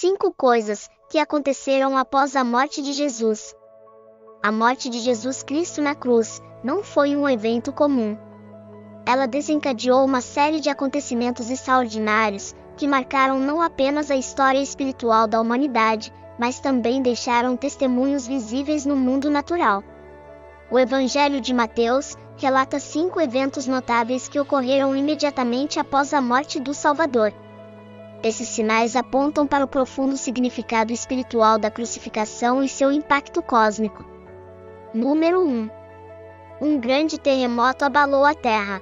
5 coisas que aconteceram após a morte de Jesus. A morte de Jesus Cristo na cruz não foi um evento comum. Ela desencadeou uma série de acontecimentos extraordinários que marcaram não apenas a história espiritual da humanidade, mas também deixaram testemunhos visíveis no mundo natural. O Evangelho de Mateus relata 5 eventos notáveis que ocorreram imediatamente após a morte do Salvador. Esses sinais apontam para o profundo significado espiritual da crucificação e seu impacto cósmico. Número 1. Um grande terremoto abalou a terra.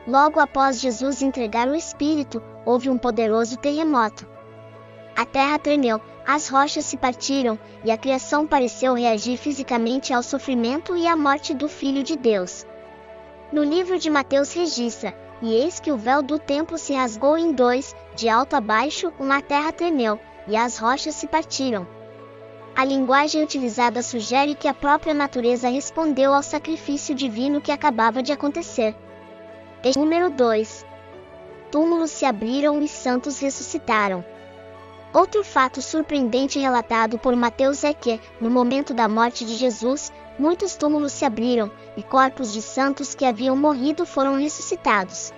Logo após Jesus entregar o Espírito, houve um poderoso terremoto. A terra tremeu, as rochas se partiram, e a criação pareceu reagir fisicamente ao sofrimento e à morte do Filho de Deus. No livro de Mateus registra: "E eis que o véu do templo se rasgou em 2, de alto a baixo, a terra tremeu, e as rochas se partiram." A linguagem utilizada sugere que a própria natureza respondeu ao sacrifício divino que acabava de acontecer. Número 2. Túmulos se abriram e santos ressuscitaram. Outro fato surpreendente relatado por Mateus é que, no momento da morte de Jesus, muitos túmulos se abriram, e corpos de santos que haviam morrido foram ressuscitados.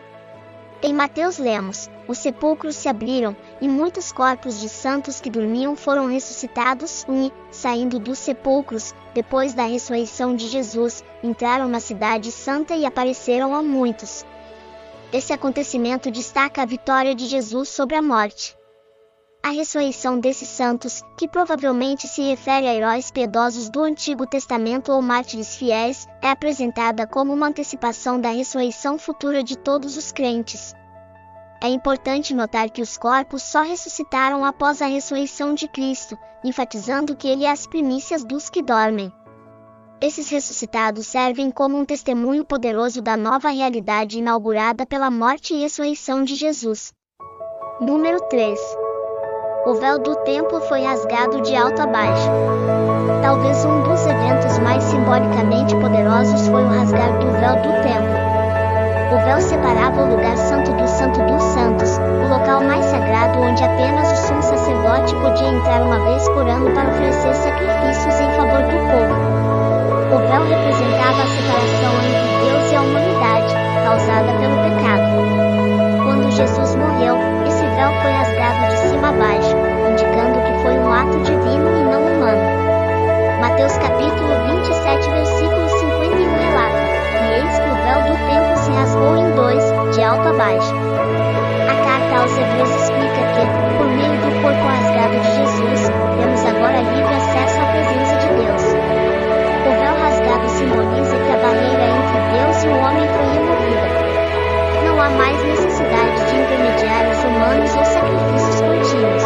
Em Mateus lemos: "Os sepulcros se abriram, e muitos corpos de santos que dormiam foram ressuscitados e, saindo dos sepulcros, depois da ressurreição de Jesus, entraram na cidade santa e apareceram a muitos." Esse acontecimento destaca a vitória de Jesus sobre a morte. A ressurreição desses santos, que provavelmente se refere a heróis piedosos do Antigo Testamento ou mártires fiéis, é apresentada como uma antecipação da ressurreição futura de todos os crentes. É importante notar que os corpos só ressuscitaram após a ressurreição de Cristo, enfatizando que Ele é as primícias dos que dormem. Esses ressuscitados servem como um testemunho poderoso da nova realidade inaugurada pela morte e ressurreição de Jesus. Número 3. O véu do templo foi rasgado de alto a baixo. Talvez um dos eventos mais simbolicamente poderosos foi o rasgar do véu do templo. O véu separava o lugar santo dos santos, o local mais sagrado onde apenas o sumo sacerdote podia entrar uma vez por ano para oferecer sacrifícios em favor do povo. O véu representava a separação entre Deus e a humanidade, causada pelo pecado. Quando Jesus morreu, esse véu foi rasgado de cima a baixo, indicando que foi um ato divino e não humano. Mateus capítulo 27, versículo 51 relata: "E eis que o véu do templo se rasgou em 2, de alto a baixo." A carta aos Hebreus explica que, por meio do corpo rasgado de Jesus, temos agora livre acesso à presença de Deus. O véu rasgado simboliza que a barreira entre Deus e o homem foi removida. Não há mais necessidade de intermediários humanos ou sacrifícios contínuos.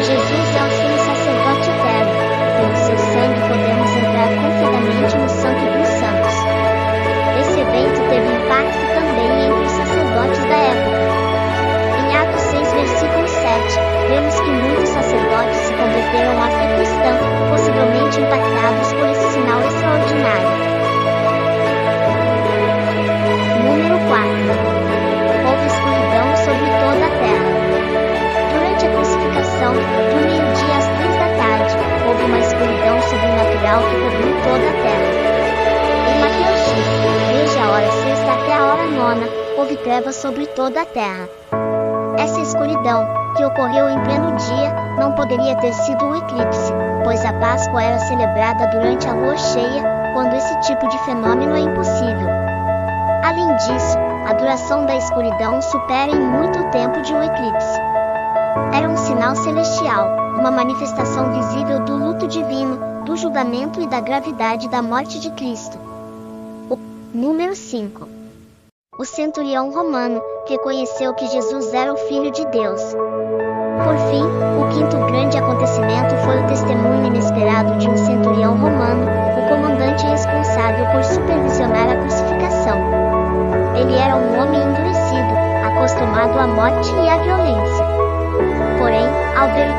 Jesus é o sumo sacerdote eterno. Pelo seu sangue podemos entrar confiadamente no Santo dos Santos. Esse evento teve impacto também entre os sacerdotes da época. Em Atos 6, versículo 7, vemos que muitos sacerdotes se converteram à fé cristã, possivelmente impactados por esse sinal extraordinário. Número 4. Houve escuridão sobre toda a terra. Durante a crucificação, do meio-dia às 3 da tarde, houve uma escuridão sobrenatural que cobriu toda a terra. Em Mateus diz: "Desde a hora sexta até a hora nona, houve trevas sobre toda a terra." Essa escuridão, que ocorreu em pleno dia, não poderia ter sido um eclipse, pois a Páscoa era celebrada durante a lua cheia, quando esse tipo de fenômeno é impossível. Além disso, a duração da escuridão supera em muito o tempo de um eclipse. Era um sinal celestial, uma manifestação visível do luto divino, do julgamento e da gravidade da morte de Cristo. Número 5. O centurião romano reconheceu que Jesus era o Filho de Deus. Por fim, o quinto grande acontecimento foi o testemunho inesperado de um centurião romano, o comandante responsável por supervisionar a crucificação. Ele era um homem endurecido, acostumado à morte e à violência. Porém, ao ver o